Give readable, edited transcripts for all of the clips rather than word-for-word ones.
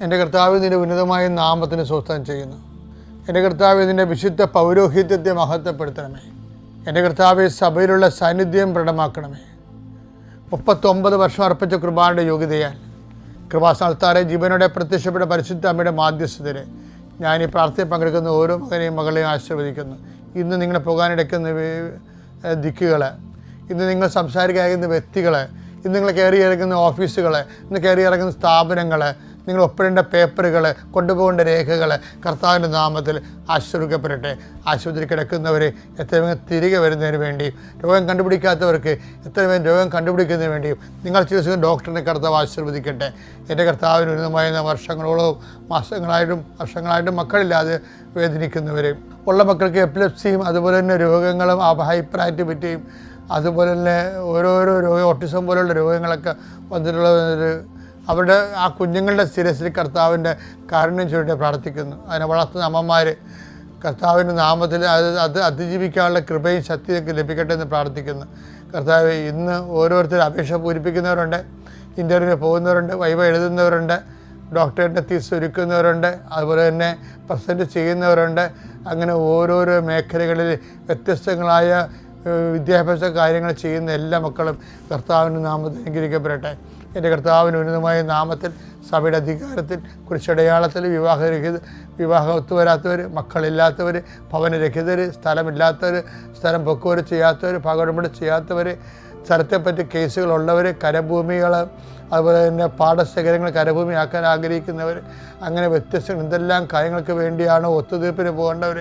എൻ്റെ കർത്താവ് നിൻ്റെ ഉന്നതമായ നാമത്തിന് സ്വസ്ഥം ചെയ്യുന്നു. എൻ്റെ കർത്താവ് നിൻ്റെ വിശുദ്ധ പൗരോഹിത്യത്തെ മഹത്വപ്പെടുത്തണമേ. എൻ്റെ കർത്താവ് സഭയിലുള്ള സാന്നിധ്യം പ്രകടമാക്കണമേ. 39 വർഷം അർപ്പിച്ച കൃപായുടെ യോഗ്യതയാൽ കൃപാസ്ഥാനത്താറെ ജീവനോടെ പ്രത്യക്ഷപ്പെട്ട പരിശുദ്ധ അമ്മയുടെ മാധ്യസ്ഥതരെ ഞാൻ ഈ പ്രാർത്ഥനയിൽ പങ്കെടുക്കുന്ന ഓരോ മകനെയും മകളെയും ആശീർവദിക്കുന്നു. ഇന്ന് നിങ്ങളെ പോകാനിടയ്ക്കുന്ന ദിക്കുകൾ, ഇന്ന് നിങ്ങൾ സംസാരിക്കാതിരിക്കുന്ന വ്യക്തികൾ, ഇന്ന് നിങ്ങൾ കയറി ഇറങ്ങുന്ന ഓഫീസുകൾ, ഇന്ന് കയറി ഇറങ്ങുന്ന സ്ഥാപനങ്ങൾ, നിങ്ങൾ ഒപ്പിടേണ്ട പേപ്പറുകൾ, കൊണ്ടുപോകേണ്ട രേഖകൾ കർത്താവിൻ്റെ നാമത്തിൽ ആശീർവദിക്കപ്പെടട്ടെ. ആശുപത്രി കിടക്കുന്നവർ എത്രയും വേഗം തിരികെ വരുന്നതിന് വേണ്ടിയും രോഗം കണ്ടുപിടിക്കാത്തവർക്ക് എത്രയും വേഗം രോഗം കണ്ടുപിടിക്കുന്നതിന് വേണ്ടിയും നിങ്ങൾ ചികിത്സിക്കുന്ന ഡോക്ടറിനെ കർത്താവ് ആശീർവദിക്കട്ടെ. എൻ്റെ കർത്താവിന് ഉന്നതമായ വർഷങ്ങളോളം വർഷങ്ങളായിട്ടും മക്കളില്ലാതെ വേദനിക്കുന്നവരെയും ഉള്ള മക്കൾക്ക് എപ്പിലെപ്സിയും അതുപോലെ തന്നെ രോഗങ്ങളും ഹൈപ്പർ ആക്ടിവിറ്റിയും അതുപോലെ തന്നെ ഓരോരോ ഓട്ടിസം പോലുള്ള രോഗങ്ങളൊക്കെ വന്നിട്ടുള്ളവർ അവരുടെ ആ കുഞ്ഞുങ്ങളുടെ ശിരസിൽ കർത്താവിൻ്റെ കാരുണ്യം ചൊല്ലിട്ട് പ്രാർത്ഥിക്കുന്നു. അതിനെ വളർത്തുന്ന അമ്മമാർ കർത്താവിൻ്റെ നാമത്തിൽ അത് അതിജീവിക്കാനുള്ള കൃപയും ശക്തിയൊക്കെ ലഭിക്കട്ടെ എന്ന് പ്രാർത്ഥിക്കുന്നു. കർത്താവ് ഇന്ന് ഓരോരുത്തർ അപേക്ഷ പൂരിപ്പിക്കുന്നവരുണ്ട്, ഇൻ്റർവ്യൂവിന് പോകുന്നവരുണ്ട്, വൈവ എഴുതുന്നവരുണ്ട്, ഡോക്ടറേറ്റിൻ്റെ തീസ് ഒരുക്കുന്നവരുണ്ട്, അതുപോലെ തന്നെ പ്രസൻറ്റ് ചെയ്യുന്നവരുണ്ട്. അങ്ങനെ ഓരോരോ മേഖലകളിൽ വ്യത്യസ്തങ്ങളായ വിദ്യാഭ്യാസ കാര്യങ്ങൾ ചെയ്യുന്ന എല്ലാ മക്കളും കർത്താവിൻ്റെ നാമത്തിൽ അനുഗ്രഹിക്കപ്പെടട്ടെ. എൻ്റെ കർത്താവിന് ഉന്നതമായ നാമത്തിൽ സഭയുടെ അധികാരത്തിൽ കുരിശടയാളത്തിൽ വിവാഹം ഒത്തുവരാത്തവർ, മക്കളില്ലാത്തവർ, ഭവനരഹിതർ, സ്ഥലമില്ലാത്തവർ, സ്ഥലം പൊക്കുവർ ചെയ്യാത്തവർ, പകടപടി ചെയ്യാത്തവർ, സ്ഥലത്തെപ്പറ്റി കേസുകളുള്ളവർ, കരഭൂമികൾ, അതുപോലെ തന്നെ പാടശേഖരങ്ങൾ കരഭൂമിയാക്കാൻ ആഗ്രഹിക്കുന്നവർ, അങ്ങനെ വ്യത്യസ്ത എന്തെല്ലാം കാര്യങ്ങൾക്ക് വേണ്ടിയാണോ ഒത്തുതീർപ്പിന് പോകേണ്ടവർ,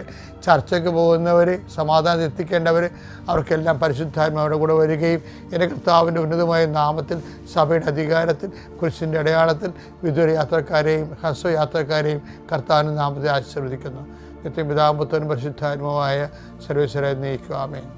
ചർച്ചയ്ക്ക് പോകുന്നവർ, സമാധാനം എത്തിക്കേണ്ടവർ, അവർക്കെല്ലാം പരിശുദ്ധാത്മാവിടെ കൂടെ വരികയും എൻ്റെ കർത്താവിൻ്റെ ഉന്നതമായ നാമത്തിൽ സഭയുടെ അധികാരത്തിൽ കുരിശിൻ്റെ അടയാളത്തിൽ വിദൂര യാത്രക്കാരെയും ഹ്രസ്വ യാത്രക്കാരെയും കർത്താവിൻ്റെ നാമത്തിൽ ആശീർവദിക്കുന്നു. നിത്യം പിതാവും പുത്രനും പരിശുദ്ധാത്മാവായ സർവേശ്വരനെ നയിക്കുക. ആമേൻ.